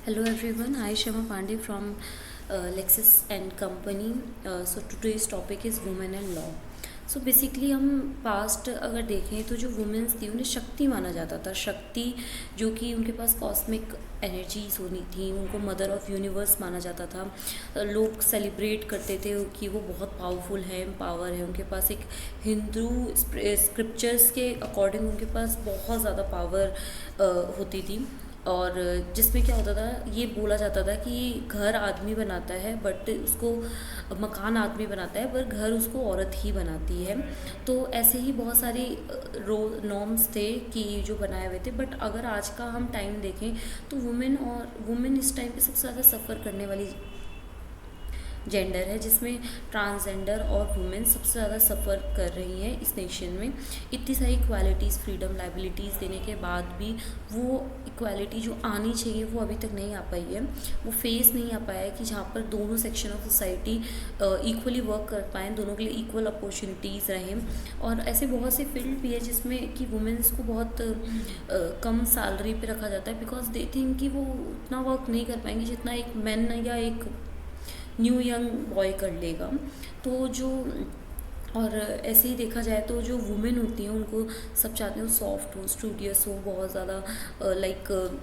Hello everyone, I Shama Pandey from Lexis and Company. So today's topic is women and law. So basically हम past अगर देखें तो जो women's थी उन्हें शक्ति माना जाता था। शक्ति जो कि उनके पास कॉस्मिक एनर्जीज होनी थी, उनको मदर ऑफ यूनिवर्स माना जाता था। लोग सेलिब्रेट करते थे कि वो बहुत पावरफुल है, पावर है उनके पास। एक हिंदू स्क्रिप्चर्स के अकॉर्डिंग उनके पास बहुत ज़्यादा पावर होती थी। और जिसमें क्या होता था, ये बोला जाता था कि घर आदमी बनाता है बट उसको मकान आदमी बनाता है, पर घर उसको औरत ही बनाती है। तो ऐसे ही बहुत सारी रो नॉर्म्स थे कि जो बनाए हुए थे। बट अगर आज का हम टाइम देखें तो वुमेन इस टाइम पे सबसे ज़्यादा सफ़र करने वाली जेंडर है, जिसमें ट्रांसजेंडर और वुमेन सबसे ज़्यादा सफ़र कर रही हैं इस नेशन में। इतनी सारी इक्वालिटीज़, फ्रीडम, लाइबिलिटीज़ देने के बाद भी वो इक्वालिटी जो आनी चाहिए वो अभी तक नहीं आ पाई है। वो फेस नहीं आ पाया है कि जहाँ पर दोनों section of society equally work कर पाएँ, दोनों के लिए इक्वल अपॉर्चुनिटीज़ रहें। और ऐसे बहुत से फील्ड भी है जिसमें कि वुमेन्स को बहुत कम सैलरी पे रखा जाता है, बिकॉज दे थिंक कि वो उतना वर्क नहीं कर पाएंगे जितना एक मैन या एक न्यू यंग बॉय कर लेगा। तो जो और ऐसे ही देखा जाए तो जो वुमेन होती हैं उनको सब चाहते हैं सॉफ्ट हो, स्टूडियस हो, बहुत ज़्यादा लाइक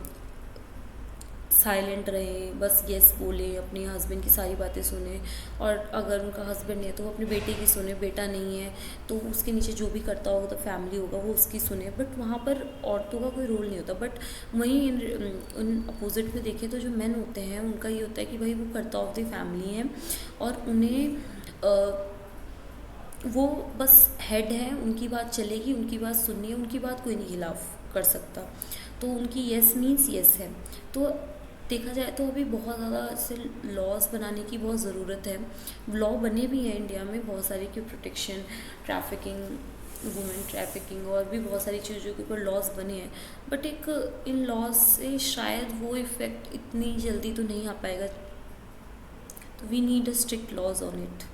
साइलेंट रहे, बस यस बोले, अपने हस्बैंड की सारी बातें सुने। और अगर उनका हस्बैंड नहीं है तो वो अपने बेटे की सुने, बेटा नहीं है तो उसके नीचे जो भी करता होगा तो फैमिली होगा वो उसकी सुने। बट वहाँ पर औरतों का कोई रोल नहीं होता। बट वहीं उन अपोजिट में देखें तो जो मेन होते हैं उनका ये होता है कि भाई वो कर्ता ऑफ द फैमिली है और उन्हें वो बस हेड है, उनकी बात चलेगी, उनकी बात सुननी है, उनकी बात कोई नहीं खिलाफ कर सकता। तो उनकी यस मीन्स यस है। तो देखा जाए तो अभी बहुत ज़्यादा ऐसे लॉज बनाने की बहुत ज़रूरत है। लॉ बने भी हैं इंडिया में बहुत सारे की प्रोटेक्शन, ट्रैफिकिंग, वुमेन ट्रैफिकिंग और भी बहुत सारी चीज़ों के ऊपर लॉज बने हैं। बट एक इन लॉज से शायद वो इफ़ेक्ट इतनी जल्दी तो नहीं आ पाएगा। तो we need a strict laws on it.